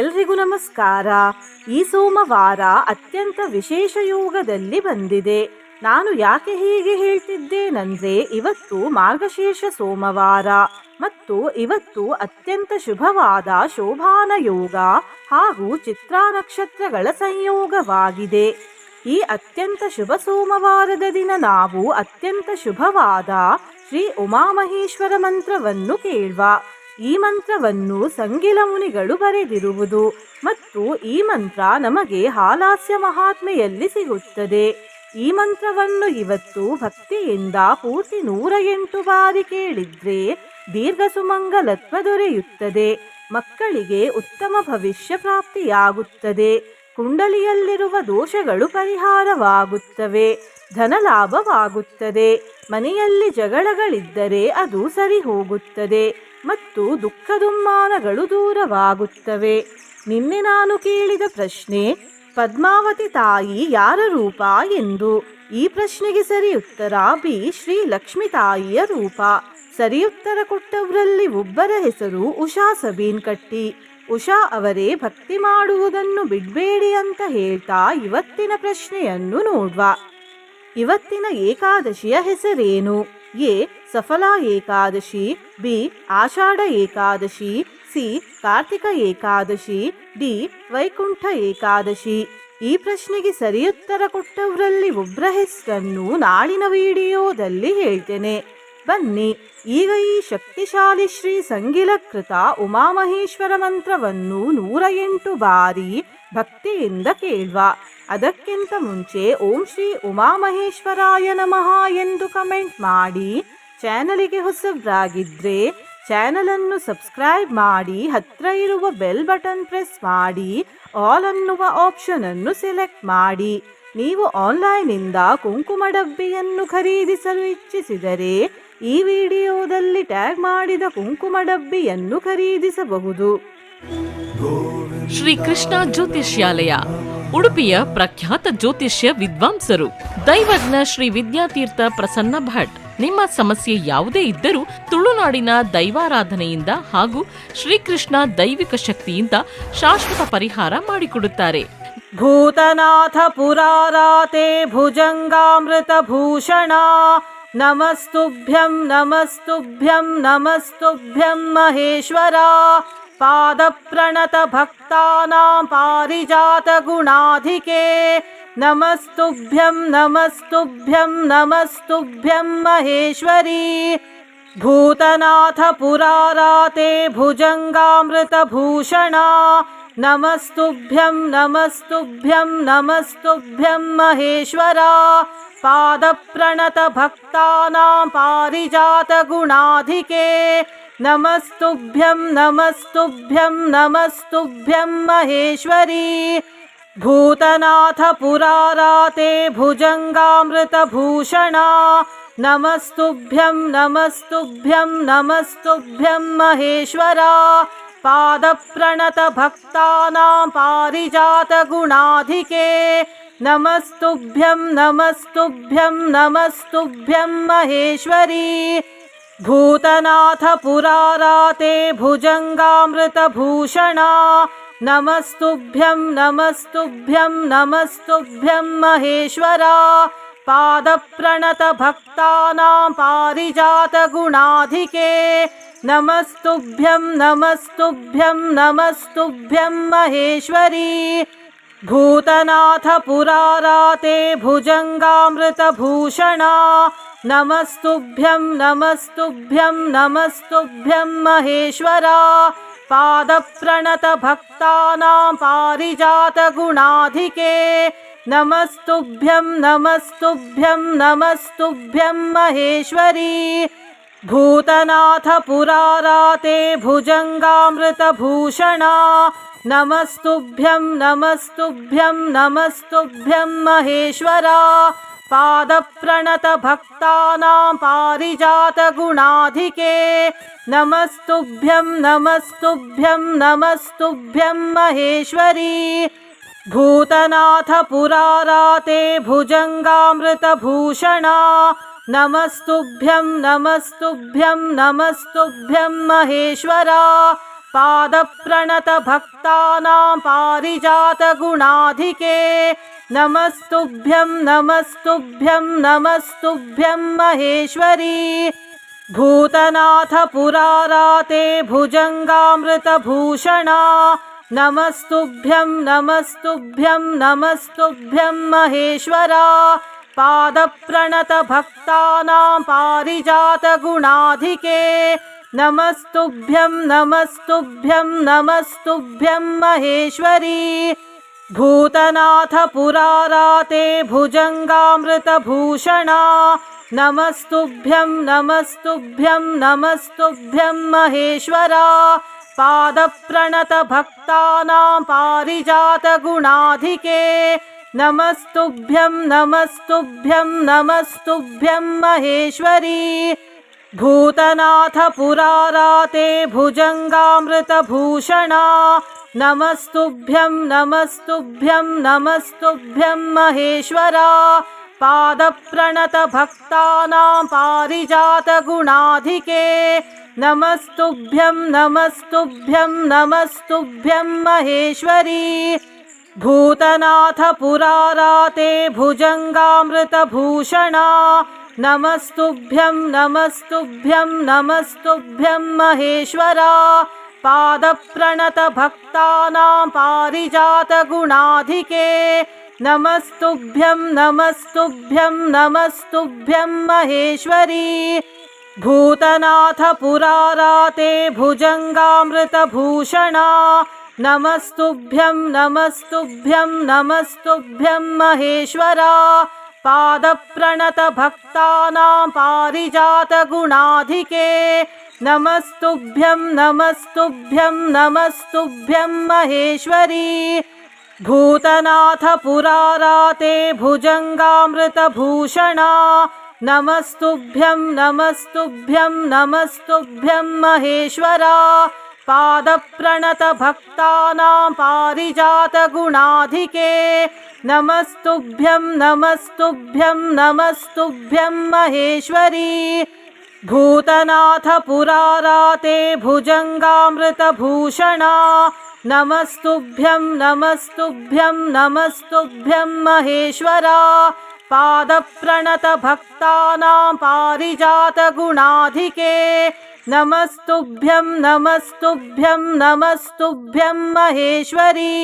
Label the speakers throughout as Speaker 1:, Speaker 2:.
Speaker 1: ಎಲ್ರಿಗೂ ನಮಸ್ಕಾರ. ಈ ಸೋಮವಾರ ಅತ್ಯಂತ ವಿಶೇಷ ಯೋಗದಲ್ಲಿ ಬಂದಿದೆ. ನಾನು ಯಾಕೆ ಹೀಗೆ ಹೇಳ್ತಿದ್ದೇನೆಂದ್ರೆ, ಇವತ್ತು ಮಾರ್ಗಶೀರ್ಷ ಸೋಮವಾರ ಮತ್ತು ಇವತ್ತು ಅತ್ಯಂತ ಶುಭವಾದ ಶೋಭಾನ ಯೋಗ ಹಾಗೂ ಚಿತ್ರಾ ನಕ್ಷತ್ರಗಳ ಸಂಯೋಗವಾಗಿದೆ. ಈ ಅತ್ಯಂತ ಶುಭ ಸೋಮವಾರದ ದಿನ ನಾವು ಅತ್ಯಂತ ಶುಭವಾದ ಶ್ರೀ ಉಮಾಮಹೇಶ್ವರ ಮಂತ್ರವನ್ನು ಕೇಳುವ. ಈ ಮಂತ್ರವನ್ನು ಸಂಗಿಲ ಮುನಿಗಳು ಬರೆದಿರುವುದು ಮತ್ತು ಈ ಮಂತ್ರ ನಮಗೆ ಹಾಲಾಸ್ಯ ಮಹಾತ್ಮೆಯಲ್ಲಿ ಸಿಗುತ್ತದೆ. ಈ ಮಂತ್ರವನ್ನು ಇವತ್ತು ಭಕ್ತಿಯಿಂದ ಪೂರ್ತಿ 108 ಬಾರಿ ಕೇಳಿದ್ರೆ ದೀರ್ಘ ಸುಮಂಗಲತ್ವ ದೊರೆಯುತ್ತದೆ. ಮಕ್ಕಳಿಗೆ ಉತ್ತಮ ಭವಿಷ್ಯ ಪ್ರಾಪ್ತಿಯಾಗುತ್ತದೆ. ಕುಂಡಲಿಯಲ್ಲಿರುವ ದೋಷಗಳು ಪರಿಹಾರವಾಗುತ್ತವೆ. ಧನಲಾಭವಾಗುತ್ತದೆ. ಮನೆಯಲ್ಲಿ ಜಗಳಗಳಿದ್ದರೆ ಅದು ಸರಿ ಹೋಗುತ್ತದೆ ಮತ್ತು ದುಃಖ ದುಮ್ಮಾನಗಳು ದೂರವಾಗುತ್ತವೆ. ನಿನ್ನೆ ನಾನು ಕೇಳಿದ ಪ್ರಶ್ನೆ, ಪದ್ಮಾವತಿ ತಾಯಿ ಯಾರ ರೂಪ ಎಂದು. ಈ ಪ್ರಶ್ನೆಗೆ ಸರಿ ಉತ್ತರ ಬಿ. ಶ್ರೀ ಲಕ್ಷ್ಮಿ ತಾಯಿಯ ರೂಪ. ಸರಿ ಉತ್ತರ ಕೊಟ್ಟವರಲ್ಲಿ ಒಬ್ಬರ ಹೆಸರು ಉಷಾ ಸಬೀನ್ ಕಟ್ಟಿ. ಉಷಾ ಅವರೇ ಭಕ್ತಿ ಮಾಡುವುದನ್ನು ಬಿಡಬೇಡಿ ಅಂತ ಹೇಳ್ತಾ ಇವತ್ತಿನ ಪ್ರಶ್ನೆಯನ್ನು ನೋಡುವ. ಇವತ್ತಿನ ಏಕಾದಶಿಯ ಹೆಸರೇನು? A. Saphala Ekadashi, B. Ashadha Ekadashi, C. Kartika Ekadashi, D. Vaikuntha Ekadashi. ಈ ಪ್ರಶ್ನೆಗೆ ಸರಿಯುತ್ತರ ಕೊಟ್ಟವರಲ್ಲಿ ಒಬ್ಬರ ಹೆಸರನ್ನು ನಾಳಿನ ವಿಡಿಯೋದಲ್ಲಿ ಹೇಳ್ತೇನೆ. ಬನ್ನಿ ಈಗ ಈ ಶಕ್ತಿಶಾಲಿ ಶ್ರೀ ಸಂಗಿಲಕೃತ ಉಮಾಮಹೇಶ್ವರ ಮಂತ್ರವನ್ನು 108 ಬಾರಿ ಭಕ್ತಿಯಿಂದ ಕೇಳುವ. ಅದಕ್ಕಿಂತ ಮುಂಚೆ ಓಂ ಶ್ರೀ ಉಮಾಮಹೇಶ್ವರಾಯ ನಮಃ ಎಂದು ಕಮೆಂಟ್ ಮಾಡಿ. ಚಾನಲಿಗೆ ಹೊಸಬ್ರಾಗಿದ್ರೆ ಚಾನಲನ್ನು ಸಬ್ಸ್ಕ್ರೈಬ್ ಮಾಡಿ, ಹತ್ತಿರ ಇರುವ ಬೆಲ್ ಬಟನ್ ಪ್ರೆಸ್ ಮಾಡಿ, ಆಲ್ ಅನ್ನುವ ಆಪ್ಷನ್ ಅನ್ನು ಸೆಲೆಕ್ಟ್ ಮಾಡಿ. ನೀವು ಆನ್ಲೈನಿಂದ ಕುಂಕುಮ ಡಬ್ಬಿಯನ್ನು ಖರೀದಿಸಲು ಇಚ್ಛಿಸಿದರೆ ಈ ವಿಡಿಯೋದಲ್ಲಿ ಟ್ಯಾಗ್ ಮಾಡಿದ ಕುಂಕುಮ ಡಬ್ಬಿಯನ್ನು ಖರೀದಿಸಬಹುದು.
Speaker 2: ಶ್ರೀ ಕೃಷ್ಣ ಜ್ಯೋತಿಷ್ಯಾಲಯ, ಉಡುಪಿಯ ಪ್ರಖ್ಯಾತ ಜ್ಯೋತಿಷ್ಯ ವಿದ್ವಾಂಸರು, ದೈವಜ್ಞ ಶ್ರೀ ವಿದ್ಯಾತೀರ್ಥ ಪ್ರಸನ್ನ ಭಟ್. ನಿಮ್ಮ ಸಮಸ್ಯೆ ಯಾವುದೇ ಇದ್ದರೂ ತುಳುನಾಡಿನ ದೈವಾರಾಧನೆಯಿಂದ ಹಾಗೂ ಶ್ರೀಕೃಷ್ಣ ದೈವಿಕ ಶಕ್ತಿಯಿಂದ ಶಾಶ್ವತ ಪರಿಹಾರ ಮಾಡಿಕೊಡುತ್ತಾರೆ.
Speaker 1: ಭೂತನಾಥ ಪುರಾರಾತೆ ಭುಜಂಗಾಮೃತ ಭೂಷಣ, ನಮಸ್ತುಭ್ಯಂ ನಮಸ್ತುಭ್ಯಂ ನಮಸ್ತುಭ್ಯಂ ಮಹೇಶ್ವರ. ಪಾದ ಪ್ರಣತ ಭಕ್ತಾನಾಂ ಪಾರಿಜಾತ ಗುಣಾಧಿಕೆ, ನಮಸ್ತುಭ್ಯಂ ನಮಸ್ತುಭ್ಯಂ ನಮಸ್ತುಭ್ಯಂ ಮಹೇಶ್ವರಿ. ಭೂತನಾಥ ಪುರಾರಾತೆ ಭುಜಂಗಾಮೃತ ಭೂಷಣ, ನಮಸ್ತುಭ್ಯಂ ನಮಸ್ತುಭ್ಯಂ ನಮಸ್ತುಭ್ಯಂ ಮಹೇಶ್ವರ. ಪಾದ ಪ್ರಣತ ಭಕ್ತಾನಾಂ ಪಾರಿಜಾತ ಗುಣಾಧಿಕೆ, ನಮಸ್ತುಭ್ಯಂ ನಮಸ್ತುಭ್ಯಂ ನಮಸ್ತುಭ್ಯಂ ಮಹೇಶ್ವರಿ. ಭೂತನಾಥ ಪುರಾರಾತೆ ಭುಜಂಗಾಮೃತ ಭೂಷಣ, ನಮಸ್ತುಭ್ಯಂ ನಮಸ್ತುಭ್ಯಂ ನಮಸ್ತುಭ್ಯಂ ಮಹೇಶ್ವರ. ಪಾದ ಪ್ರಣತ ಭಕ್ತಾನಾಂ ಪಾರಿಜಾತ ಗುಣಾಧಿಕೆ, ನಮಸ್ತುಭ್ಯಂ ನಮಸ್ತುಭ್ಯಂ ನಮಸ್ತುಭ್ಯಂ ಮಹೇಶ್ವರಿ. ಭೂತನಾಥ ಪುರಾರಾತೆ ಭುಜಂಗಾಮೃತ ಭೂಷಣ, ನಮಸ್ತುಭ್ಯಂ ನಮಸ್ತುಭ್ಯಂ ನಮಸ್ತುಭ್ಯಂ ಮಹೇಶ್ವರ. ಪಾದ ಪ್ರಣತ ಭಕ್ತಾನಾಂ ಪಾರಿಜಾತ ಗುಣಾಧಿಕೆ, ನಮಸ್ತುಭ್ಯಂ ನಮಸ್ತುಭ್ಯಂ ನಮಸ್ತುಭ್ಯಂ ಮಹೇಶ್ವರಿ. ಭೂತನಾಥ ಪುರಾರಾತೆ ಭುಜಂಗಾಮೃತ ಭೂಷಣ, ನಮಸ್ತುಭ್ಯಂ ನಮಸ್ತುಭ್ಯಂ ನಮಸ್ತುಭ್ಯಂ ಮಹೇಶ್ವರ. ಪಾದ ಪ್ರಣತ ಭಕ್ತಾನಾಂ ಪಾರಿಜಾತ ಗುಣಾಧಿಕೆ, ನಮಸ್ತುಭ್ಯಂ ನಮಸ್ತುಭ್ಯಂ ನಮಸ್ತುಭ್ಯಂ ಮಹೇಶ್ವರಿ. ಭೂತನಾಥ ಪುರಾರಾತೆ ಭುಜಂಗಾಮೃತ ಭೂಷಣ, ನಮಸ್ತುಭ್ಯಂ ನಮಸ್ತುಭ್ಯಂ ನಮಸ್ತುಭ್ಯಂ ಮಹೇಶ್ವರ. ಪಾದ ಪ್ರಣತ ಭಕ್ತಾನಾಂ ಪಾರಿಜಾತ ಗುಣಾಧಿಕೆ, ನಮಸ್ತುಭ್ಯಂ ನಮಸ್ತುಭ್ಯಂ ನಮಸ್ತುಭ್ಯಂ ಮಹೇಶ್ವರಿ. ಭೂತನಾಥ ಪುರಾರಾತೆ ಭುಜಂಗಾಮೃತ ಭೂಷಣ, ನಮಸ್ತುಭ್ಯಂ ನಮಸ್ತುಭ್ಯಂ ನಮಸ್ತುಭ್ಯಂ ಮಹೇಶ್ವರ. पादप्रणतभक्तानां पारिजातगुणाधिके नमस्तुभ्यं नमस्तुभ्यं नमस्तुभ्यं महेश्वरी भूतनाथ पुराराते भुजङ्गामृतभूषणा नमस्तुभ्यं नमस्तुभ्यं नमस्तुभ्यं महेश्वरा पादप्रणतभक्तानां पारिजातगुणाधिके नमस्तुभ्यं नमस्तुभ्यं नमस्तुभ्यं महेश्वरी भूतनाथ पुराराते भुजङ्गामृतभूषणा नमस्तुभ्यं नमस्तुभ्यं नमस्तुभ्यं महेश्वरा पादप्रणतभक्तानां पारिजातगुणाधिके नमस्तुभ्यं नमस्तुभ्यं नमस्तुभ्यं महेश्वरी भूतनाथ पुराराते भुजङ्गामृतभूषणा नमस्तुभ्यं नमस्तुभ्यं नमस्तुभ्यं महेश्वरा पादप्रणतभक्तानां पारिजातगुणाधिके नमस्तुभ्यं नमस्तुभ्यं नमस्तुभ्यं महेश्वरी भूतनाथ पुराराते भुजङ्गामृतभूषणा नमस्तुभ्यं नमस्तुभ्यं नमस्तुभ्यं महेश्वरा पादप्रणतभक्तानां पारिजातगुणाधिके नमस्तुभ्यं नमस्तुभ्यं नमस्तुभ्यं महेश्वरी भूतनाथ पुराराते भुजङ्गामृतभूषणा नमस्तुभ्यं नमस्तुभ्यं नमस्तुभ्यं महेश्वरा पादप्रणतभक्तानां पारिजातगुणाधिके नमस्तुभ्यं नमस्तुभ्यं नमस्तुभ्यं महेश्वरी भूतनाथ पुराराते भुजङ्गामृतभूषणा नमस्तुभ्यं नमस्तुभ्यं नमस्तुभ्यं महेश्वरा पादप्रणतभक्तानां पारिजातगुणाधिके नमस्तुभ्यं नमस्तुभ्यं नमस्तुभ्यं महेश्वरी भूतनाथ पुराराते भुजङ्गामृतभूषणा नमस्तुभ्यं नमस्तुभ्यं नमस्तुभ्यं महेश्वरा पादप्रणतभक्तानां पारिजातगुणाधिके नमस्तुभ्यं नमस्तुभ्यं नमस्तुभ्यं महेश्वरी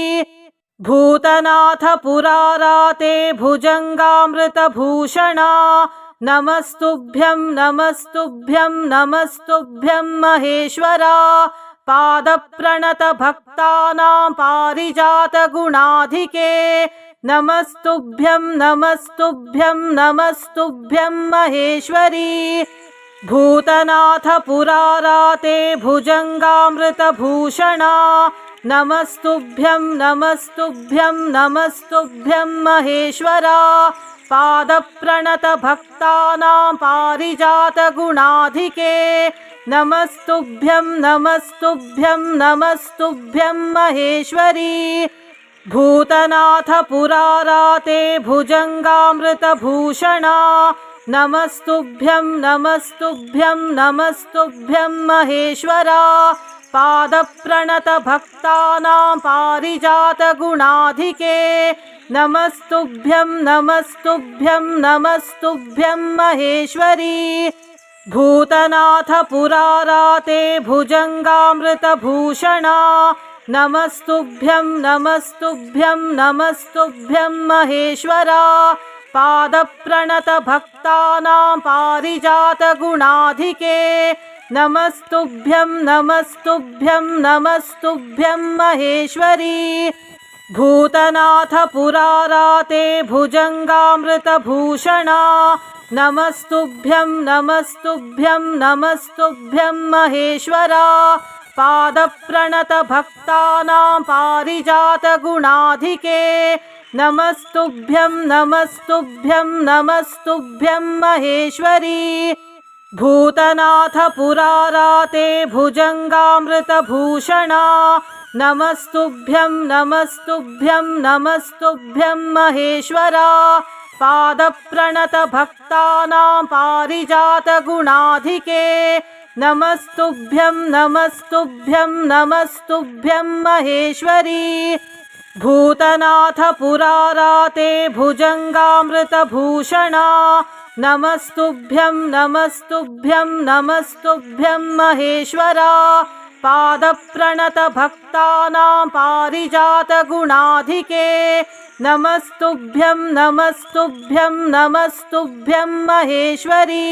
Speaker 1: भूतनाथ पुराराते भुजङ्गामृतभूषणा नमस्तुभ्यं नमस्तुभ्यं नमस्तुभ्यं महेश्वरा पादप्रणतभक्तानां पारिजातगुणाधिके नमस्तुभ्यं नमस्तुभ्यं नमस्तुभ्यं महेश्वरी भूतनाथ पुराराते भुजङ्गामृतभूषणा नमस्तुभ्यं नमस्तुभ्यं नमस्तुभ्यं महेश्वरा पादप्रणतभक्तानां पारिजातगुणाधिके नमस्तुभ्यं नमस्तुभ्यं नमस्तुभ्यं महेश्वरी भूतनाथ पुराराते भुजङ्गामृतभूषणा नमस्तुभ्यं नमस्तुभ्यं नमस्तुभ्यं महेश्वरा पादप्रणतभक्तानां पारिजातगुणाधिके नमस्तुभ्यं नमस्तुभ्यं नमस्तुभ्यं महेश्वरी भूतनाथ पुराराते भुजङ्गामृतभूषणा नमस्तुभ्यं नमस्तुभ्यं नमस्तुभ्यं महेश्वरा पादप्रणतभक्तानां पारिजातगुणाधिके नमस्तुभ्यं नमस्तुभ्यं नमस्तुभ्यं महेश्वरी भूतनाथ पुराराते भुजङ्गामृतभूषणा नमस्तुभ्यं नमस्तुभ्यं नमस्तुभ्यं महेश्वरा पादप्रणतभक्तानां पारिजातगुणाधिके नमस्तुभ्यं नमस्तुभ्यं नमस्तुभ्यं महेश्वरी भूतनाथ पुराराते भुजङ्गामृतभूषणा नमस्तुभ्यं नमस्तुभ्यं नमस्तुभ्यं महेश्वरा पादप्रणतभक्तानां पारिजातगुणाधिके नमस्तुभ्यं नमस्तुभ्यं नमस्तुभ्यं महेश्वरी भूतनाथ पुराराते भुजङ्गामृतभूषणा नमस्तुभ्यं नमस्तुभ्यं नमस्तुभ्यं महेश्वरा पादप्रणतभक्तानां पारिजातगुणाधिके नमस्तुभ्यं नमस्तुभ्यं नमस्तुभ्यं महेश्वरी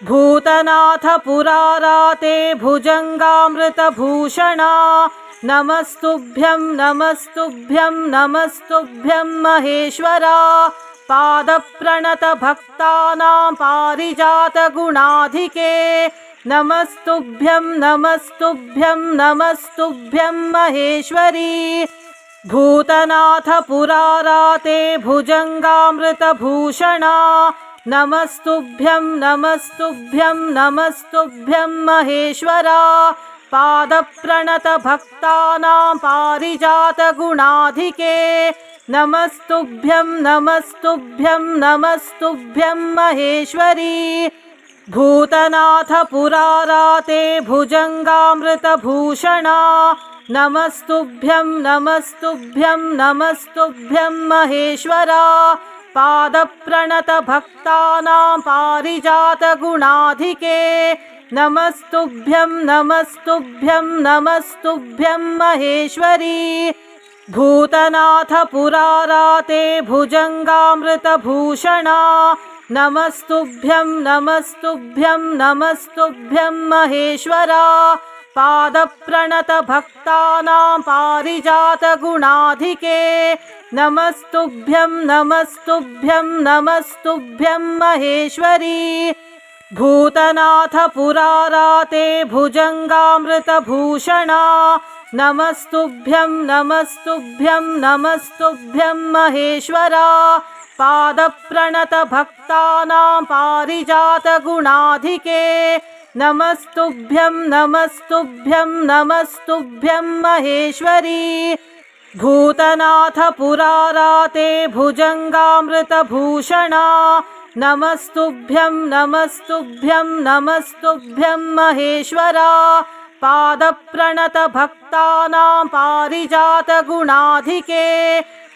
Speaker 1: भूतनाथ पुराराते भुजङ्गामृतभूषणा नमस्तुभ्यं नमस्तुभ्यं नमस्तुभ्यं महेश्वरा पादप्रणतभक्तानां पारिजातगुणाधिके नमस्तुभ्यं नमस्तुभ्यं नमस्तुभ्यं महेश्वरी भूतनाथ पुराराते भुजङ्गामृतभूषणा नमस्तुभ्यं नमस्तुभ्यं नमस्तुभ्यं महेश्वरा पादप्रणतभक्तानां पारिजातगुणाधिके नमस्तुभ्यं नमस्तुभ्यं नमस्तुभ्यं महेश्वरी भूतनाथ पुराराते भुजङ्गामृतभूषणा नमस्तुभ्यं नमस्तुभ्यं नमस्तुभ्यं महेश्वरा पादप्रणतभक्तानां पारिजातगुणाधिके नमस्तुभ्यं नमस्तुभ्यं नमस्तुभ्यं महेश्वरी भूतनाथ पुराराते भुजङ्गामृतभूषणा नमस्तुभ्यं नमस्तुभ्यं नमस्तुभ्यं महेश्वरा पादप्रणतभक्तानां पारिजातगुणाधिके नमस्तुभ्यं नमस्तुभ्यं नमस्तुभ्यं महेश्वरी भूतनाथ पुराराते भुजङ्गामृतभूषणा नमस्तुभ्यं नमस्तुभ्यं नमस्तुभ्यं महेश्वरा पादप्रणतभक्तानां पारिजातगुणाधिके नमस्तुभ्यं नमस्तुभ्यं नमस्तुभ्यं महेश्वरी भूतनाथ पुराराते भुजङ्गामृतभूषणा नमस्तुभ्यं नमस्तुभ्यं नमस्तुभ्यं महेश्वरा पादप्रणतभक्तानां पारिजातगुणाधिके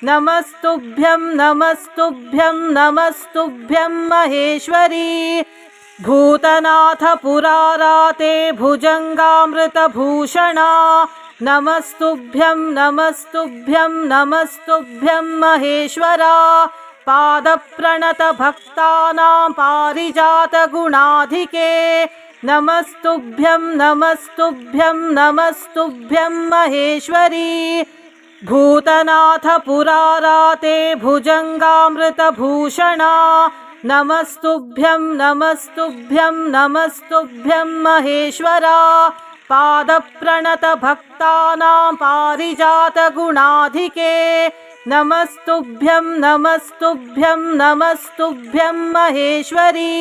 Speaker 1: नमस्तुभ्यं नमस्तुभ्यं नमस्तुभ्यं महेश्वरी भूतनाथ पुराराते भुजङ्गामृतभूषणा नमस्तुभ्यं नमस्तुभ्यं नमस्तुभ्यं महेश्वरा पादप्रणतभक्तानां पारिजातगुणाधिके नमस्तुभ्यं नमस्तुभ्यं नमस्तुभ्यं महेश्वरी भूतनाथ पुराराते भुजङ्गामृतभूषणा नमस्तुभ्यं नमस्तुभ्यं नमस्तुभ्यं महेश्वरा पादप्रणतभक्तानां पारिजातगुणाधिके नमस्तुभ्यं नमस्तुभ्यं नमस्तुभ्यं महेश्वरी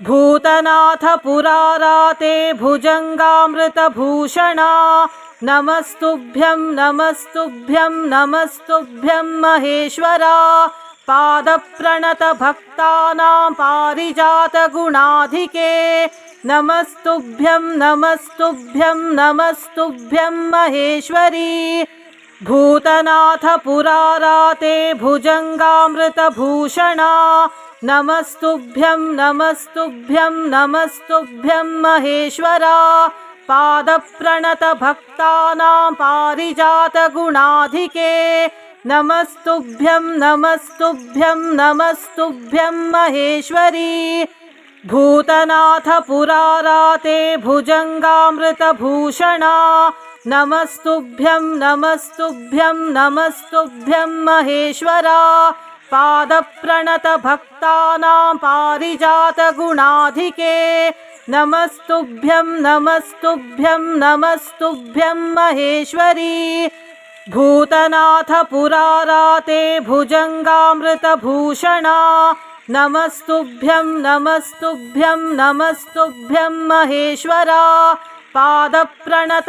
Speaker 1: भूतनाथ पुराराते भुजङ्गामृतभूषणा नमस्तुभ्यं नमस्तुभ्यं नमस्तुभ्यं महेश्वरा पादप्रणतभक्तानां पारिजातगुणाधिके नमस्तुभ्यं नमस्तुभ्यं नमस्तुभ्यं महेश्वरी भूतनाथ पुराराते भुजङ्गामृतभूषणा नमस्तुभ्यं नमस्तुभ्यं नमस्तुभ्यं महेश्वरा पादप्रणतभक्तानां पारिजातगुणाधिके नमस्तुभ्यं नमस्तुभ्यं नमस्तुभ्यं महेश्वरी भूतनाथ पुराराते भुजङ्गामृतभूषणा नमस्तुभ्यं नमस्तुभ्यं नमस्तुभ्यं महेश्वरा पादप्रणतभक्तानां पारिजातगुणाधिके नमस्तुभ्यं नमस्तुभ्यं नमस्तुभ्यं महेश्वरी भूतनाथ पुराराते भुजङ्गामृतभूषणा नमस्तुभ्यं नमस्तुभ्यं नमस्तुभ्यं महेश्वरा पादप्रणतभक्तानां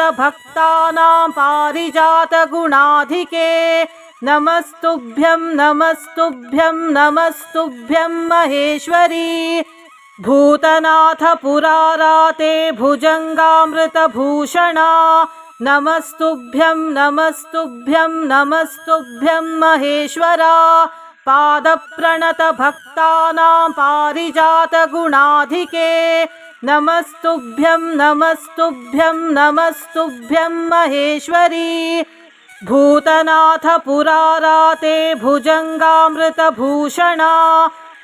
Speaker 1: पारिजातगुणाधिके नमस्तुभ्यं नमस्तुभ्यं नमस्तुभ्यं महेश्वरी भूतनाथ पुराराते भुजङ्गामृतभूषणा नमस्तुभ्यं नमस्तुभ्यं नमस्तुभ्यं महेश्वरा पादप्रणतभक्तानां पारिजातगुणाधिके नमस्तुभ्यं नमस्तुभ्यं नमस्तुभ्यं महेश्वरी भूतनाथ पुराराते भुजङ्गामृतभूषणा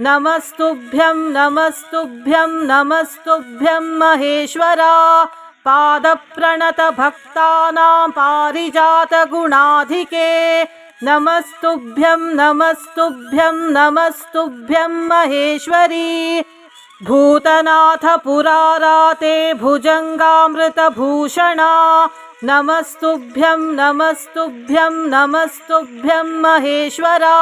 Speaker 1: नमस्तुभ्यं नमस्तुभ्यं नमस्तुभ्यं महेश्वरा पादप्रणतभक्तानां पारिजातगुणाधिके नमस्तुभ्यं नमस्तुभ्यं नमस्तुभ्यं महेश्वरी भूतनाथ पुराराते भुजङ्गामृतभूषणा नमस्तुभ्यं नमस्तुभ्यं नमस्तुभ्यं महेश्वरा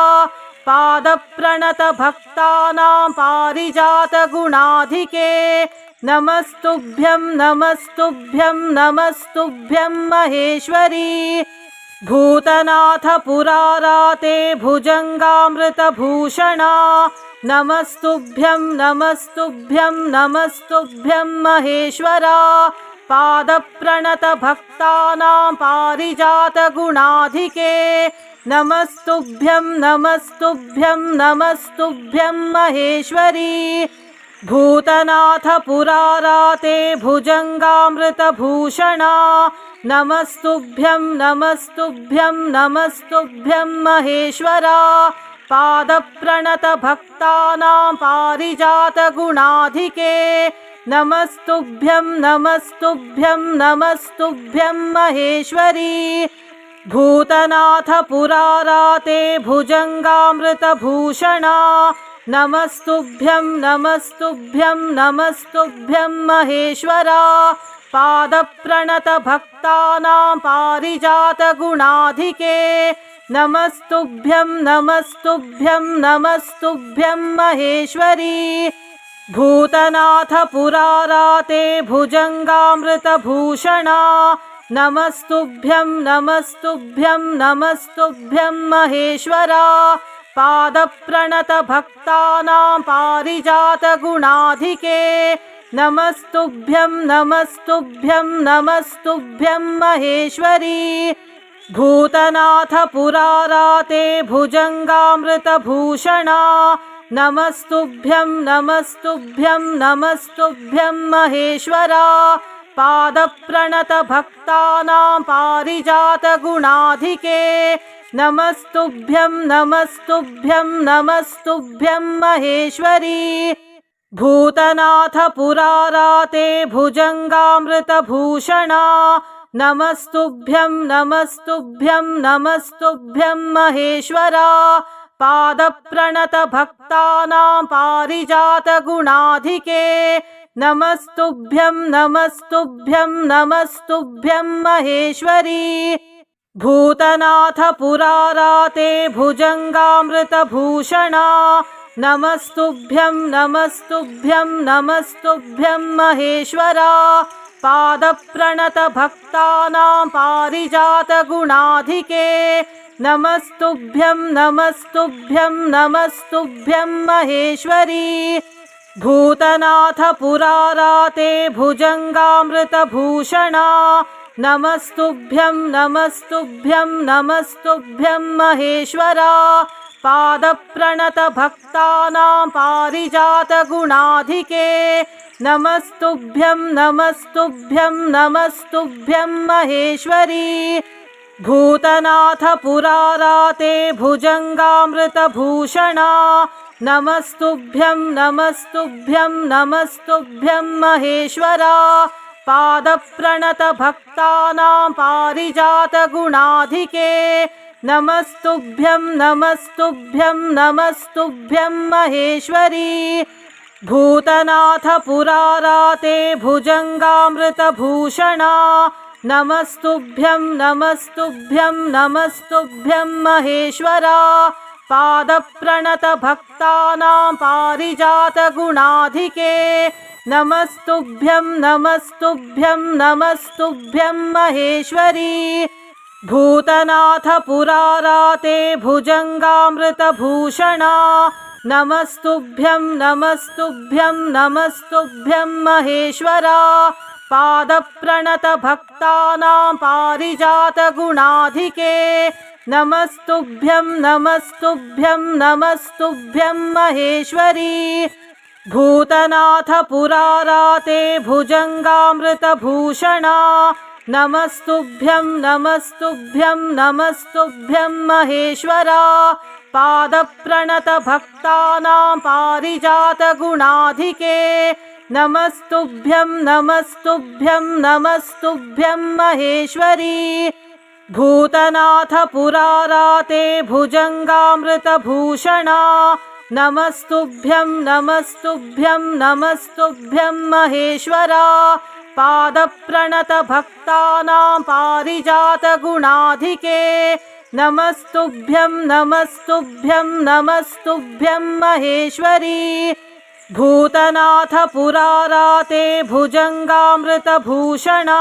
Speaker 1: पादप्रणतभक्तानां पारिजातगुणाधिके नमस्तुभ्यं नमस्तुभ्यं नमस्तुभ्यं महेश्वरी भूतनाथ पुराराते भुजङ्गामृतभूषणा नमस्तुभ्यं नमस्तुभ्यं नमस्तुभ्यं महेश्वरा पादप्रणतभक्तानां पारिजातगुणाधिके नमस्तुभ्यं नमस्तुभ्यं नमस्तुभ्यं महेश्वरी भूतनाथ पुराराते भुजङ्गामृतभूषणा नमस्तुभ्यं नमस्तुभ्यं नमस्तुभ्यं महेश्वरा पादप्रणतभक्तानां पारिजातगुणाधिके नमस्तुभ्यं नमस्तुभ्यं नमस्तुभ्यं महेश्वरी भूतनाथ पुराराते भुजङ्गामृतभूषणा नमस्तुभ्यं नमस्तुभ्यं नमस्तुभ्यं महेश्वरा पादप्रणतभक्तानां पारिजातगुणाधिके नमस्तुभ्यं नमस्तुभ्यं नमस्तुभ्यं महेश्वरी भूतनाथ पुराराते भुजङ्गामृतभूषणा नमस्तुभ्यं नमस्तुभ्यं नमस्तुभ्यं महेश्वरा पादप्रणतभक्तानां पारिजातगुणाधिके नमस्तुभ्यं नमस्तुभ्यं नमस्तुभ्यं महेश्वरी भूतनाथ पुराराते भुजङ्गामृतभूषणा नमस्तुभ्यं नमस्तुभ्यं नमस्तुभ्यं महेश्वरा पादप्रणतभक्तानां पारिजातगुणाधिके नमस्तुभ्यं नमस्तुभ्यं नमस्तुभ्यं महेश्वरी भूतनाथ पुराराते भुजङ्गामृतभूषणा नमस्तुभ्यं नमस्तुभ्यं नमस्तुभ्यं महेश्वरा पादप्रणतभक्तानां पारिजातगुणाधिके नमस्तुभ्यं नमस्तुभ्यं नमस्तुभ्यं महेश्वरी भूतनाथ पुराराते भुजङ्गामृतभूषणा नमस्तुभ्यं नमस्तुभ्यं नमस्तुभ्यं महेश्वरा पादप्रणतभक्तानां पारिजातगुणाधिके नमस्तुभ्यं नमस्तुभ्यं नमस्तुभ्यं महेश्वरी भूतनाथ पुराराते भुजङ्गामृतभूषणा नमस्तुभ्यं नमस्तुभ्यं नमस्तुभ्यं महेश्वरा पादप्रणतभक्तानां पारिजातगुणाधिके नमस्तुभ्यं नमस्तुभ्यं नमस्तुभ्यं महेश्वरी भूतनाथ पुराराते भुजङ्गामृतभूषणा नमस्तुभ्यं नमस्तुभ्यं नमस्तुभ्यं महेश्वरा पादप्रणतभक्तानां पारिजातगुणाधिके नमस्तुभ्यं नमस्तुभ्यं नमस्तुभ्यं महेश्वरी भूतनाथ पुराराते भुजङ्गामृतभूषणा नमस्तुभ्यं नमस्तुभ्यं नमस्तुभ्यं महेश्वरा पादप्रणतभक्तानां पारिजातगुणाधिके नमस्तुभ्यं नमस्तुभ्यं नमस्तुभ्यं महेश्वरी भूतनाथ पुराराते भुजङ्गामृतभूषणा नमस्तुभ्यं नमस्तुभ्यं नमस्तुभ्यं महेश्वरा पादप्रणतभक्तानां पारिजातगुणाधिके नमस्तुभ्यं नमस्तुभ्यं नमस्तुभ्यं महेश्वरी भूतनाथ पुराराते भुजङ्गामृतभूषणा नमस्तुभ्यं नमस्तुभ्यं नमस्तुभ्यं महेश्वरा पादप्रणतभक्तानां पारिजातगुणाधिके नमस्तुभ्यं नमस्तुभ्यं नमस्तुभ्यं महेश्वरी भूतनाथ पुराराते भुजङ्गामृतभूषणा नमस्तुभ्यं नमस्तुभ्यं नमस्तुभ्यं महेश्वरा पादप्रणतभक्तानां पारिजातगुणाधिके नमस्तुभ्यं नमस्तुभ्यं नमस्तुभ्यं महेश्वरी भूतनाथ पुराराते भुजङ्गामृतभूषणा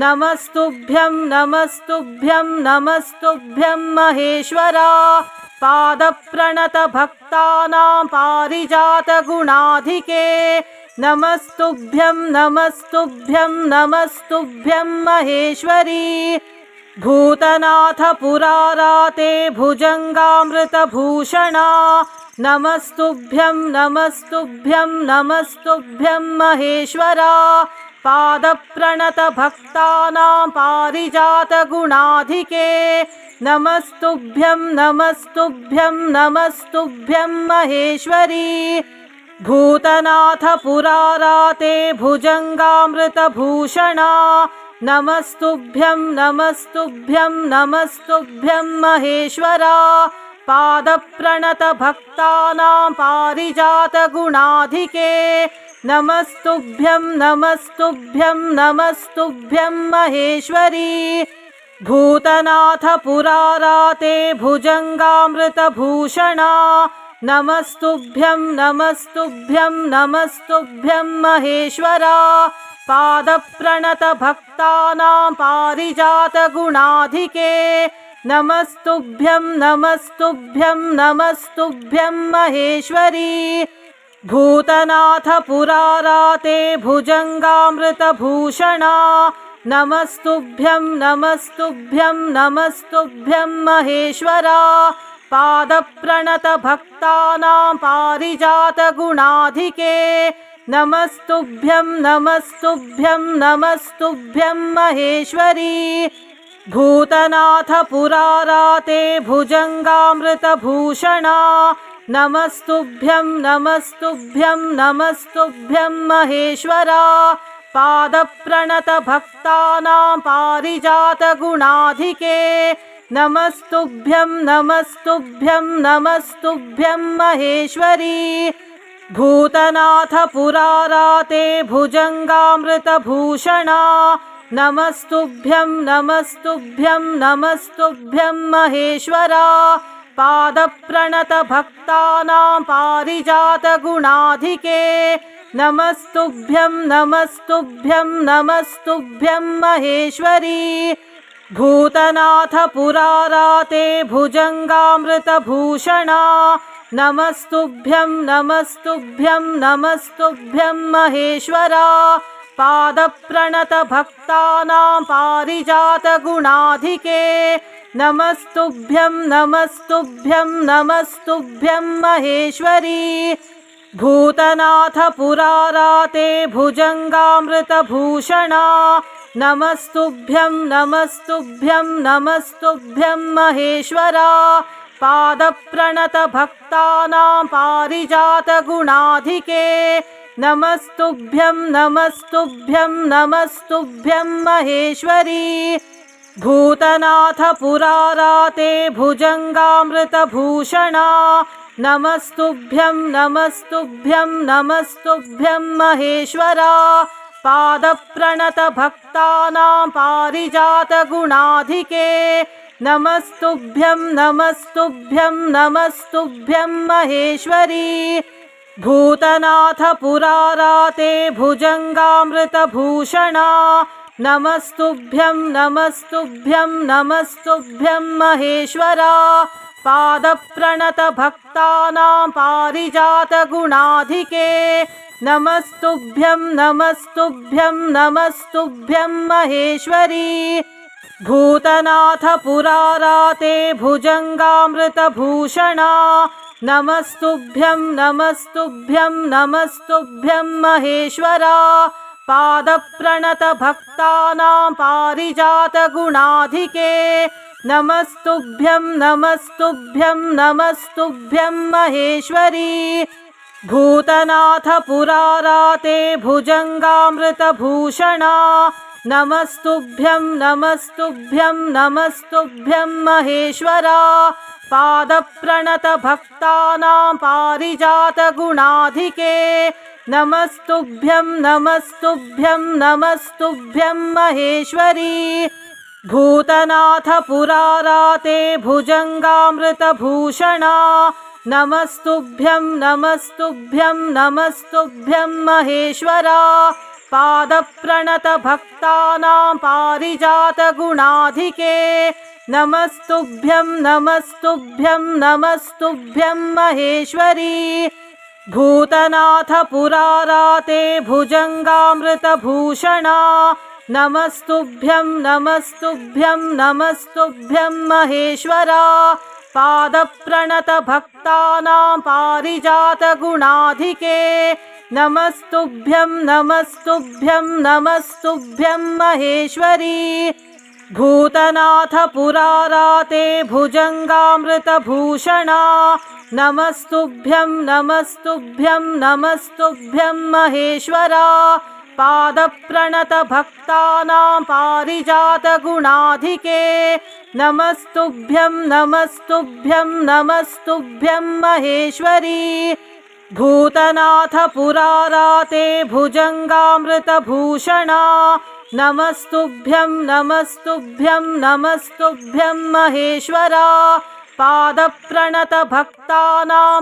Speaker 1: नमस्तुभ्यं नमस्तुभ्यं नमस्तुभ्यं महेश्वरा पादप्रणतभक्तानां पारिजातगुणाधिके नमस्तुभ्यं नमस्तुभ्यं नमस्तुभ्यं महेश्वरी भूतनाथ पुराराते भुजङ्गामृतभूषणा नमस्तुभ्यं नमस्तुभ्यं नमस्तुभ्यं महेश्वरा पादप्रणतभक्तानां पारिजातगुणाधिके नमस्तुभ्यं नमस्तुभ्यं नमस्तुभ्यं महेश्वरी भूतनाथ पुराराते भुजङ्गामृतभूषणा नमस्तुभ्यं नमस्तुभ्यं नमस्तुभ्यं महेश्वरा पादप्रणतभक्तानां पारिजातगुणाधिके नमस्तुभ्यं नमस्तुभ्यं नमस्तुभ्यं महेश्वरी भूतनाथ पुराराते भुजङ्गामृतभूषणा नमस्तुभ्यं नमस्तुभ्यं नमस्तुभ्यं महेश्वरा पादप्रणतभक्तानां पारिजातगुणाधिके नमस्तुभ्यं नमस्तुभ्यं नमस्तुभ्यं महेश्वरी भूतनाथ पुराराते भुजङ्गामृतभूषणा नमस्तुभ्यं नमस्तुभ्यं नमस्तुभ्यं महेश्वरा पादप्रणतभक्तानां पारिजातगुणाधिके नमस्तुभ्यं नमस्तुभ्यं नमस्तुभ्यं महेश्वरी भूतनाथ पुराराते भुजङ्गामृतभूषणा नमस्तुभ्यं नमस्तुभ्यं नमस्तुभ्यं महेश्वरा पादप्रणतभक्तानां पारिजातगुणाधिके नमस्तुभ्यं नमस्तुभ्यं नमस्तुभ्यं महेश्वरी भूतनाथ पुराराते भुजङ्गामृतभूषणा नमस्तुभ्यं नमस्तुभ्यं नमस्तुभ्यं महेश्वरा पादप्रणतभक्तानां पारिजातगुणाधिके नमस्तुभ्यं नमस्तुभ्यं नमस्तुभ्यं महेश्वरी भूतनाथ पुराराते भुजङ्गामृतभूषणा नमस्तुभ्यं नमस्तुभ्यं नमस्तुभ्यं महेश्वरा पादप्रणतभक्तानां पारिजातगुणाधिके नमस्तुभ्यं नमस्तुभ्यं नमस्तुभ्यं महेश्वरी भूतनाथ पुराराते भुजङ्गामृतभूषणा नमस्तुभ्यं नमस्तुभ्यं नमस्तुभ्यं महेश्वरा पादप्रणतभक्तानां पारिजातगुणाधिके नमस्तुभ्यं नमस्तुभ्यं नमस्तुभ्यं महेश्वरी भूतनाथ पुराराते भुजङ्गामृतभूषणा नमस्तुभ्यं नमस्तुभ्यं नमस्तुभ्यं महेश्वरा पादप्रणतभक्तानां पारिजातगुणाधिके नमस्तुभ्यं नमस्तुभ्यं नमस्तुभ्यं महेश्वरी भूतनाथ पुराराते भुजङ्गामृतभूषणा नमस्तुभ्यं नमस्तुभ्यं नमस्तुभ्यं महेश्वरा पादप्रणतभक्तानां पारिजातगुणाधिके नमस्तुभ्यं नमस्तुभ्यं नमस्तुभ्यं महेश्वरी भूतनाथ पुराराते भुजङ्गामृतभूषणा नमस्तुभ्यं नमस्तुभ्यं नमस्तुभ्यं महेश्वरा पादप्रणतभक्तानां पारिजातगुणाधिके नमस्तुभ्यं नमस्तुभ्यं नमस्तुभ्यं महेश्वरी भूतनाथ पुराराते भुजङ्गामृतभूषणा नमस्तुभ्यं नमस्तुभ्यं नमस्तुभ्यं महेश्वरा पादप्रणतभक्तानां पारिजातगुणाधिके नमस्तुभ्यं नमस्तुभ्यं नमस्तुभ्यं महेश्वरी भूतनाथ पुराराते भुजङ्गामृतभूषणा नमस्तुभ्यं नमस्तुभ्यं नमस्तुभ्यं महेश्वरा पादप्रणतभक्तानां पारिजातगुणाधिके नमस्तुभ्यं नमस्तुभ्यं नमस्तुभ्यं महेश्वरी भूतनाथ पुराराते भुजङ्गामृतभूषणा नमस्तुभ्यं नमस्तुभ्यं नमस्तुभ्यं महेश्वरा पादप्रणतभक्तानां पारिजातगुणाधिके नमस्तुभ्यं नमस्तुभ्यं नमस्तुभ्यं महेश्वरी भूतनाथ पुराराते भुजङ्गामृतभूषणा नमस्तुभ्यं नमस्तुभ्यं नमस्तुभ्यं महेश्वरा पादप्रणतभक्तानां पारिजातगुणाधिके नमस्तुभ्यं नमस्तुभ्यं नमस्तुभ्यं महेश्वरी भूतनाथ पुराराते भुजङ्गामृतभूषणा नमस्तुभ्यं नमस्तुभ्यं नमस्तुभ्यं महेश्वरा पादप्रणतभक्तानां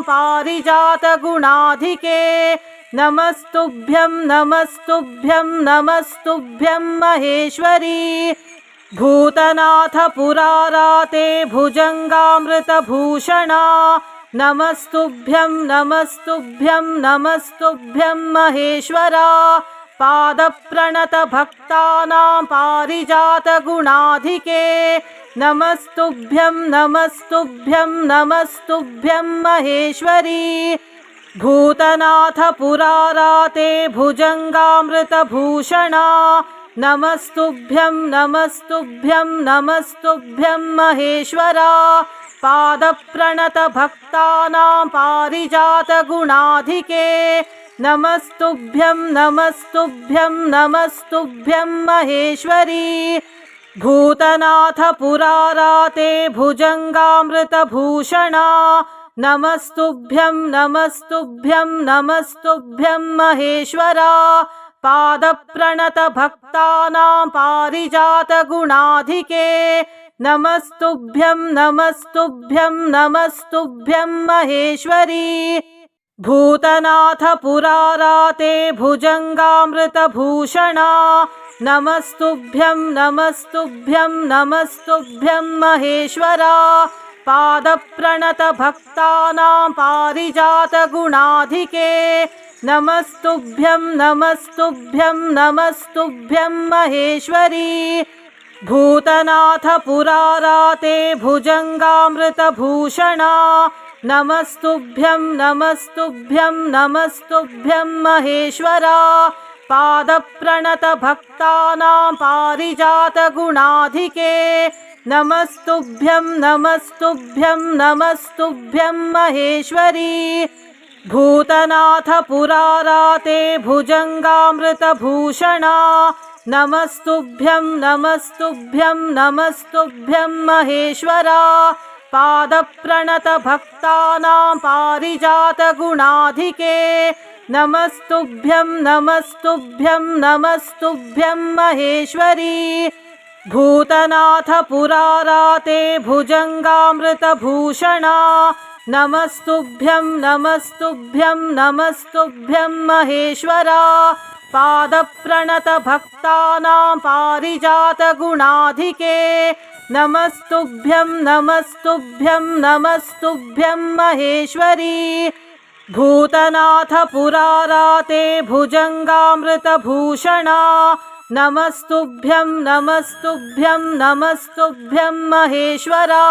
Speaker 1: पारिजातगुणाधिके नमस्तुभ्यं नमस्तुभ्यं नमस्तुभ्यं महेश्वरी भूतनाथ पुराराते भुजङ्गामृतभूषणा नमस्तुभ्यं नमस्तुभ्यं नमस्तुभ्यं महेश्वरा पादप्रणतभक्तानां पारिजातगुणाधिके नमस्तुभ्यं नमस्तुभ्यं नमस्तुभ्यं महेश्वरी भूतनाथ पुराराते भुजङ्गामृतभूषणा नमस्तुभ्यं नमस्तुभ्यं नमस्तुभ्यं महेश्वरा पादप्रणतभक्तानां पारिजातगुणाधिके नमस्तुभ्यं नमस्तुभ्यं नमस्तुभ्यं महेश्वरी भूतनाथ पुराराते भुजङ्गामृतभूषणा नमस्तुभ्यं नमस्तुभ्यं नमस्तुभ्यं महेश्वरा पादप्रणतभक्तानां पारिजातगुणाधिके नमस्तुभ्यं नमस्तुभ्यं नमस्तुभ्यं महेश्वरी भूतनाथ पुराराते भुजङ्गामृतभूषणा नमस्तुभ्यं नमस्तुभ्यं नमस्तुभ्यं महेश्वरा पादप्रणतभक्तानां पारिजातगुणाधिके नमस्तुभ्यं नमस्तुभ्यं नमस्तुभ्यं महेश्वरी भूतनाथ पुराराते भुजङ्गामृतभूषणा नमस्तुभ्यं नमस्तुभ्यं नमस्तुभ्यं महेश्वरा पादप्रणतभक्तानां पारिजातगुणाधिके नमस्तुभ्यं नमस्तुभ्यं नमस्तुभ्यं महेश्वरी भूतनाथ पुराराते भुजङ्गामृतभूषणा नमस्तुभ्यं नमस्तुभ्यं नमस्तुभ्यं महेश्वरा पादप्रणतभक्तानां पारिजातगुणाधिके नमस्तुभ्यं नमस्तुभ्यं नमस्तुभ्यं महेश्वरी भूतनाथ पुराराते भुजङ्गामृतभूषणा नमस्तुभ्यं नमस्तुभ्यं नमस्तुभ्यं महेश्वरा पादप्रणतभक्तानां पारिजातगुणाधिके नमस्तुभ्यं नमस्तुभ्यं नमस्तुभ्यं महेश्वरी भूतनाथ पुराराते भुजङ्गामृतभूषणा नमस्तुभ्यं नमस्तुभ्यं नमस्तुभ्यं महेश्वरा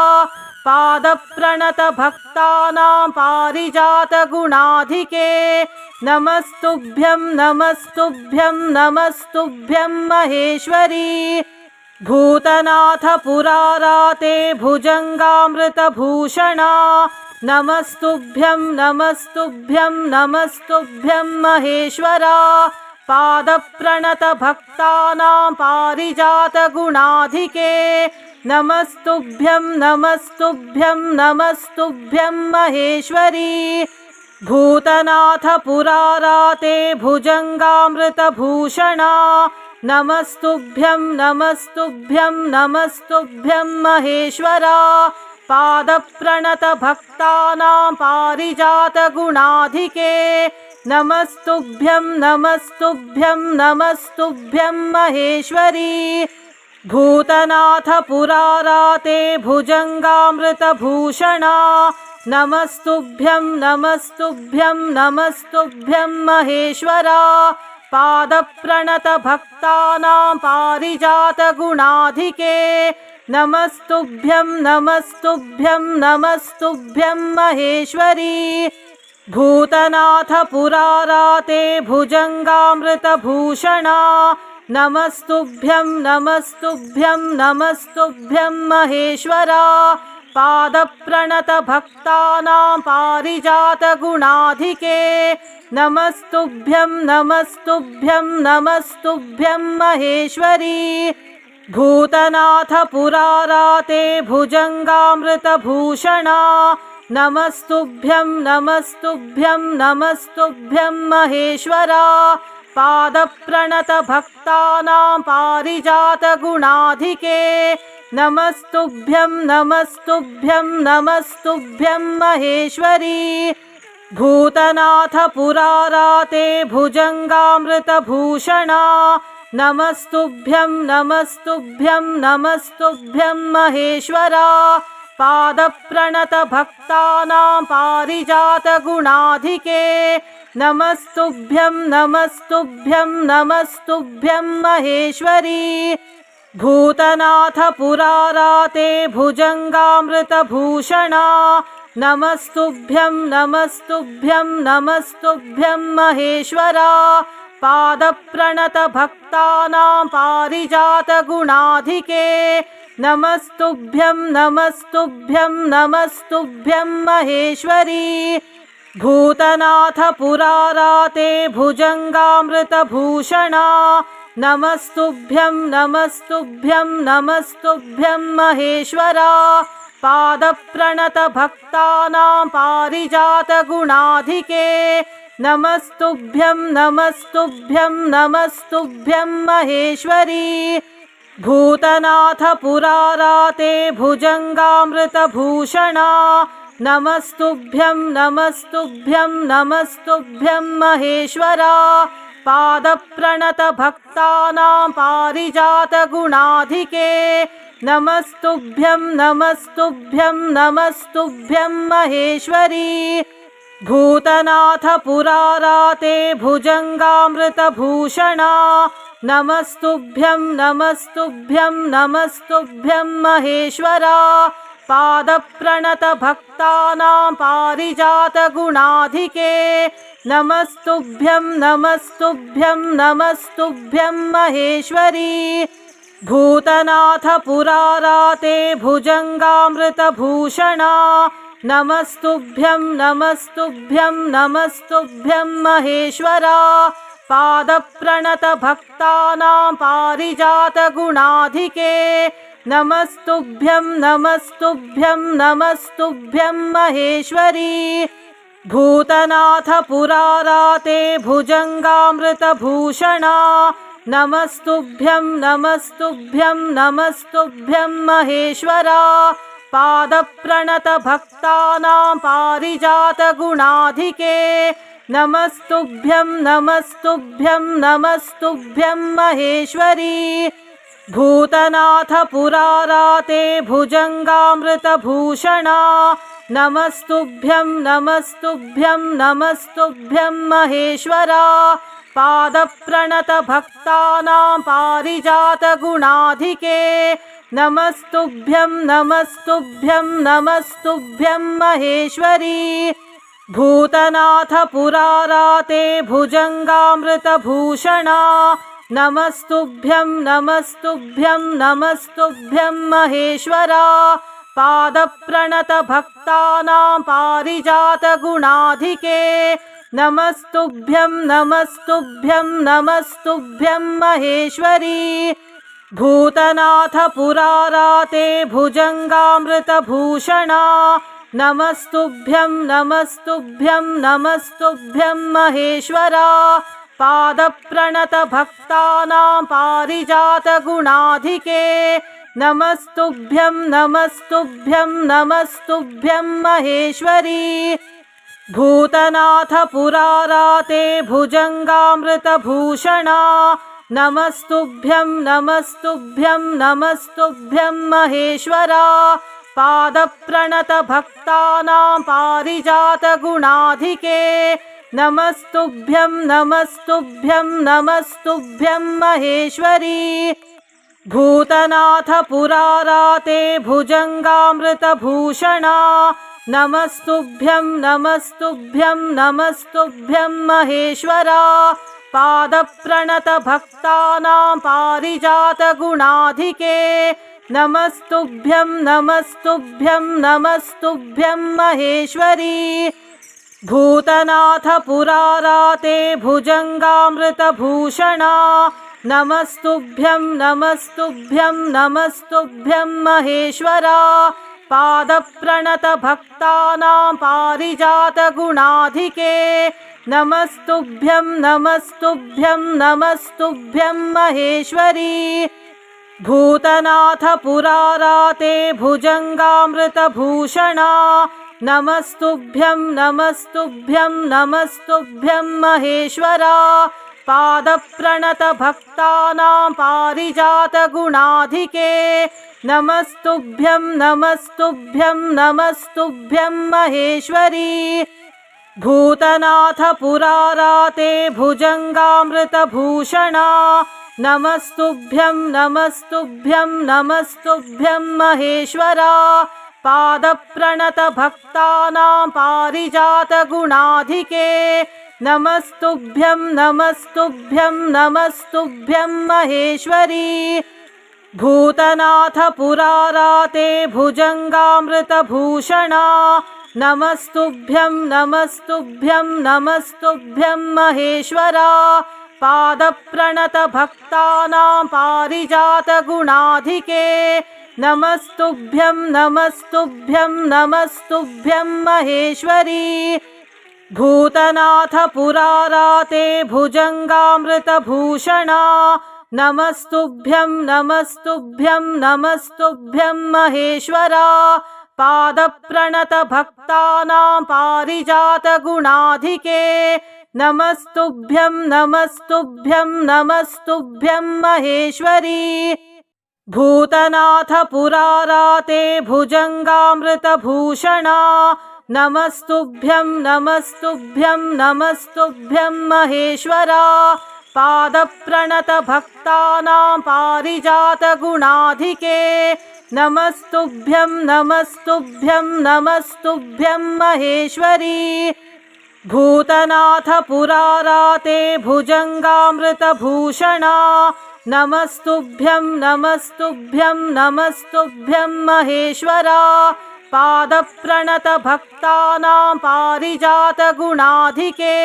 Speaker 1: पादप्रणतभक्तानां पारिजातगुणाधिके नमस्तुभ्यं नमस्तुभ्यं नमस्तुभ्यं महेश्वरी भूतनाथ पुराराते भुजङ्गामृतभूषणा नमस्तुभ्यं नमस्तुभ्यं नमस्तुभ्यं महेश्वरा पादप्रणतभक्तानां पारिजातगुणाधिके नमस्तुभ्यं नमस्तुभ्यं नमस्तुभ्यं महेश्वरी भूतनाथ पुराराते भुजङ्गामृतभूषणा नमस्तुभ्यं नमस्तुभ्यं नमस्तुभ्यं महेश्वरा पादप्रणतभक्तानां पारिजातगुणाधिके नमस्तुभ्यं नमस्तुभ्यं नमस्तुभ्यं महेश्वरी भूतनाथ पुराराते भुजङ्गामृतभूषणा नमस्तुभ्यं नमस्तुभ्यं नमस्तुभ्यं महेश्वरा पादप्रणतभक्तानां पारिजातगुणाधिके नमस्तुभ्यं नमस्तुभ्यं नमस्तुभ्यं महेश्वरी भूतनाथ पुराराते भुजङ्गामृतभूषणा नमस्तुभ्यं नमस्तुभ्यं नमस्तुभ्यं महेश्वरा पादप्रणतभक्तानां पारिजातगुणाधिके नमस्तुभ्यं नमस्तुभ्यं नमस्तुभ्यं महेश्वरी भूतनाथ पुराराते भुजङ्गामृतभूषणा नमस्तुभ्यं नमस्तुभ्यं नमस्तुभ्यं महेश्वरा पादप्रणतभक्तानां पारिजातगुणाधिके नमस्तुभ्यं नमस्तुभ्यं नमस्तुभ्यं महेश्वरी भूतनाथ पुराराते भुजङ्गामृतभूषणा नमस्तुभ्यं नमस्तुभ्यं नमस्तुभ्यं महेश्वरा पादप्रणतभक्तानां पारिजातगुणाधिके नमस्तुभ्यं नमस्तुभ्यं नमस्तुभ्यं महेश्वरी भूतनाथ पुराराते भुजङ्गामृतभूषणा नमस्तुभ्यं नमस्तुभ्यं नमस्तुभ्यं महेश्वरा पादप्रणतभक्तानां पारिजातगुणाधिके नमस्तुभ्यं नमस्तुभ्यं नमस्तुभ्यं महेश्वरी भूतनाथ पुराराते भुजङ्गामृतभूषणा नमस्तुभ्यं नमस्तुभ्यं नमस्तुभ्यं महेश्वरा पादप्रणतभक्तानां पारिजातगुणाधिके नमस्तुभ्यं नमस्तुभ्यं नमस्तुभ्यं महेश्वरी भूतनाथ पुराराते भुजङ्गामृतभूषणा नमस्तुभ्यं नमस्तुभ्यं नमस्तुभ्यं महेश्वरा पादप्रणतभक्तानां पारिजातगुणाधिके नमस्तुभ्यं नमस्तुभ्यं नमस्तुभ्यं महेश्वरी भूतनाथ पुराराते भुजङ्गामृतभूषणा नमस्तुभ्यं नमस्तुभ्यं नमस्तुभ्यं महेश्वरा पादप्रणतभक्तानां पारिजातगुणाधिके नमस्तुभ्यं नमस्तुभ्यं नमस्तुभ्यं महेश्वरी भूतनाथ पुराराते भुजङ्गामृतभूषणा नमस्तुभ्यं नमस्तुभ्यं नमस्तुभ्यं महेश्वरा पादप्रणतभक्तानां पारिजातगुणाधिके नमस्तुभ्यं नमस्तुभ्यं नमस्तुभ्यं महेश्वरी भूतनाथ पुराराते भुजङ्गामृतभूषणा नमस्तुभ्यं नमस्तुभ्यं नमस्तुभ्यं महेश्वरा पादप्रणतभक्तानां पारिजातगुणाधिके नमस्तुभ्यं नमस्तुभ्यं नमस्तुभ्यं महेश्वरी भूतनाथ पुराराते भुजङ्गामृतभूषणा नमस्तुभ्यं नमस्तुभ्यं नमस्तुभ्यं महेश्वरा पादप्रणतभक्तानां पारिजातगुणाधिके नमस्तुभ्यं नमस्तुभ्यं नमस्तुभ्यं महेश्वरी भूतनाथ पुराराते भुजङ्गामृतभूषणा नमस्तुभ्यं नमस्तुभ्यं नमस्तुभ्यं महेश्वरा पादप्रणतभक्तानां पारिजातगुणाधिके नमस्तुभ्यं नमस्तुभ्यं नमस्तुभ्यं महेश्वरी भूतनाथ पुराराते भुजङ्गामृतभूषणा नमस्तुभ्यं नमस्तुभ्यं नमस्तुभ्यं महेश्वरा पादप्रणतभक्तानां पारिजातगुणाधिके नमस्तुभ्यं नमस्तुभ्यं नमस्तुभ्यं महेश्वरी भूतनाथ पुराराते भुजङ्गामृतभूषणा नमस्तुभ्यं नमस्तुभ्यं नमस्तुभ्यं महेश्वरा पादप्रणतभक्तानां पारिजातगुणाधिके नमस्तुभ्यं नमस्तुभ्यं नमस्तुभ्यं महेश्वरी भूतनाथ पुराराते भुजङ्गामृतभूषणा नमस्तुभ्यं नमस्तुभ्यं नमस्तुभ्यं महेश्वरा पादप्रणतभक्तानां पारिजातगुणाधिके नमस्तुभ्यं नमस्तुभ्यं नमस्तुभ्यं महेश्वरी भूतनाथ पुराराते भुजङ्गामृतभूषणा नमस्तुभ्यं नमस्तुभ्यं नमस्तुभ्यं महेश्वरा पादप्रणतभक्तानां पारिजातगुणाधिके नमस्तुभ्यं नमस्तुभ्यं नमस्तुभ्यं महेश्वरी भूतनाथ पुराराते भुजङ्गामृतभूषणा नमस्तुभ्यं नमस्तुभ्यं नमस्तुभ्यं महेश्वरा पादप्रणतभक्तानां पारिजातगुणाधिके नमस्तुभ्यं नमस्तुभ्यं नमस्तुभ्यं महेश्वरी भूतनाथ पुराराते भुजङ्गामृतभूषणा नमस्तुभ्यं नमस्तुभ्यं नमस्तुभ्यं महेश्वरा पादप्रणतभक्तानां पारिजातगुणाधिके नमस्तुभ्यं नमस्तुभ्यं नमस्तुभ्यं महेश्वरी भूतनाथ पुराराते भुजङ्गामृतभूषणा नमस्तुभ्यं नमस्तुभ्यं नमस्तुभ्यं महेश्वरा पादप्रणतभक्तानां पारिजातगुणाधिके नमस्तुभ्यं नमस्तुभ्यं नमस्तुभ्यं महेश्वरी भूतनाथ पुराराते भुजङ्गामृतभूषणा नमस्तुभ्यं नमस्तुभ्यं नमस्तुभ्यं महेश्वरा पादप्रणतभक्तानां पारिजातगुणाधिके नमस्तुभ्यं नमस्तुभ्यं नमस्तुभ्यं महेश्वरी भूतनाथ पुराराते भुजङ्गामृतभूषणा नमस्तुभ्यं नमस्तुभ्यं नमस्तुभ्यं महेश्वरा पादप्रणतभक्तानां पारिजातगुणाधिके नमस्तुभ्यं नमस्तुभ्यं नमस्तुभ्यं महेश्वरी भूतनाथ पुराराते भुजङ्गामृतभूषणा नमस्तुभ्यं नमस्तुभ्यं नमस्तुभ्यं महेश्वरा पादप्रणतभक्तानां पारिजातगुणाधिके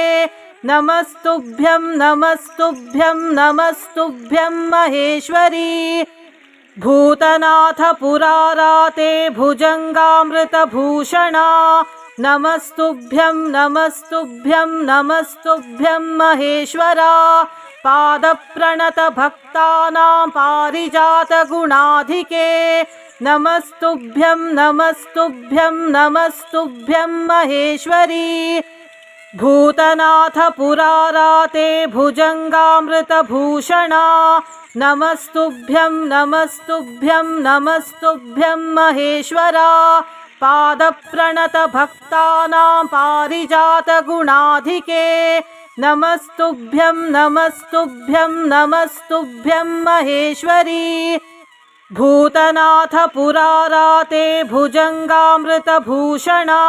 Speaker 1: नमस्तुभ्यं नमस्तुभ्यं नमस्तुभ्यं महेश्वरी भूतनाथ पुराराते भुजङ्गामृतभूषणा नमस्तुभ्यं नमस्तुभ्यं नमस्तुभ्यं महेश्वरा पादप्रणतभक्तानां पारिजातगुणाधिके नमस्तुभ्यं नमस्तुभ्यं नमस्तुभ्यं महेश्वरी भूतनाथ पुराराते भुजङ्गामृतभूषणा नमस्तुभ्यं नमस्तुभ्यं नमस्तुभ्यं महेश्वरा पादप्रणतभक्तानां पारिजातगुणाधिके नमस्तुभ्यं नमस्तुभ्यं नमस्तुभ्यं महेश्वरी भूतनाथ पुराराते भुजङ्गामृतभूषणा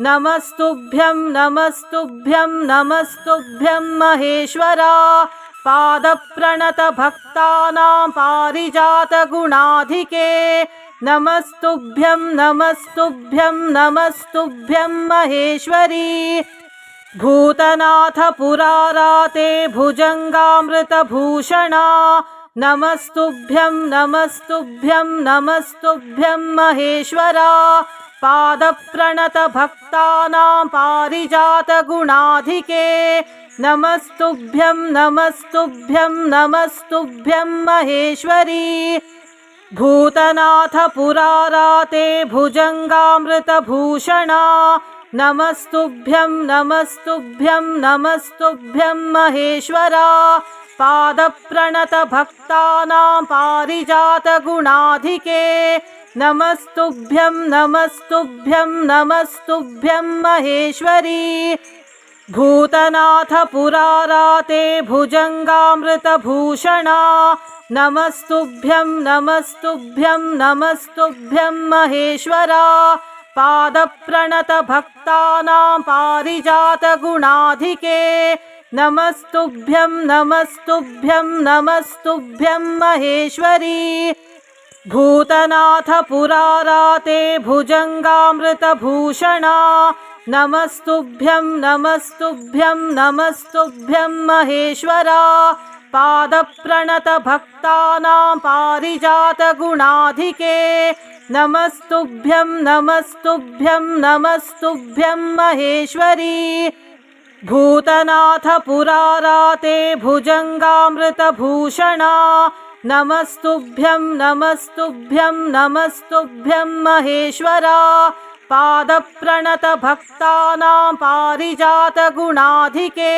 Speaker 1: नमस्तुभ्यं नमस्तुभ्यं नमस्तुभ्यं महेश्वरा पादप्रणतभक्तानां पारिजातगुणाधिके नमस्तुभ्यं नमस्तुभ्यं नमस्तुभ्यं महेश्वरी भूतनाथ पुराराते भुजङ्गामृतभूषणा नमस्तुभ्यं नमस्तुभ्यं नमस्तुभ्यं महेश्वरा पादप्रणतभक्तानां पारिजातगुणाधिके नमस्तुभ्यं नमस्तुभ्यं नमस्तुभ्यं महेश्वरी भूतनाथ पुराराते भुजङ्गामृतभूषणा नमस्तुभ्यं नमस्तुभ्यं नमस्तुभ्यं महेश्वरा पादप्रणतभक्तानां पारिजातगुणाधिके नमस्तुभ्यं नमस्तुभ्यं नमस्तुभ्यं महेश्वरी भूतनाथ पुराराते भुजङ्गामृतभूषणा नमस्तुभ्यं नमस्तुभ्यं नमस्तुभ्यं महेश्वरा पादप्रणतभक्तानां पारिजातगुणाधिके नमस्तुभ्यं नमस्तुभ्यं नमस्तुभ्यं महेश्वरी भूतनाथ पुराराते भुजङ्गामृतभूषणा नमस्तुभ्यं नमस्तुभ्यं नमस्तुभ्यं महेश्वरा पादप्रणतभक्तानां पारिजातगुणाधिके नमस्तुभ्यं नमस्तुभ्यं नमस्तुभ्यं महेश्वरी भूतनाथ पुराराते भुजङ्गामृतभूषणा नमस्तुभ्यं नमस्तुभ्यं नमस्तुभ्यं महेश्वरा पादप्रणतभक्तानां पारिजातगुणाधिके नमस्तुभ्यं नमस्तुभ्यं नमस्तुभ्यं महेश्वरी भूतनाथ पुराराते भुजङ्गामृतभूषणा नमस्तुभ्यं नमस्तुभ्यं नमस्तुभ्यं महेश्वरा पादप्रणतभक्तानां पारिजातगुणाधिके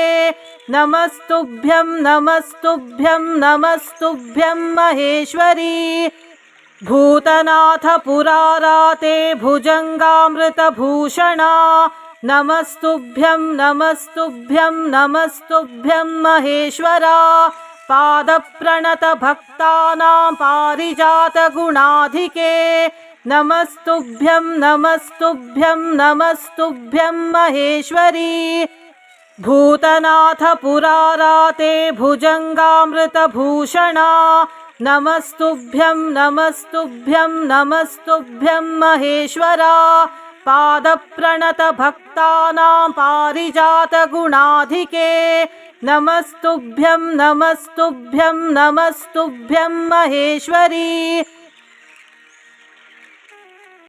Speaker 1: नमस्तुभ्यं नमस्तुभ्यं नमस्तुभ्यं महेश्वरी भूतनाथ पुराराते भुजङ्गामृतभूषणा नमस्तुभ्यं नमस्तुभ्यं नमस्तुभ्यं महेश्वरा पादप्रणतभक्तानां पारिजातगुणाधिके नमस्तुभ्यं नमस्तुभ्यं नमस्तुभ्यं महेश्वरी भूतनाथ पुराराते भुजङ्गामृतभूषणा नमस्तुभ्यं नमस्तुभ्यं नमस्तुभ्यं महेश्वरा पादप्रणतभक्तानां पारिजातगुणाधिके नमस्तुभ्यं नमस्तुभ्यं नमस्तुभ्यं महेश्वरी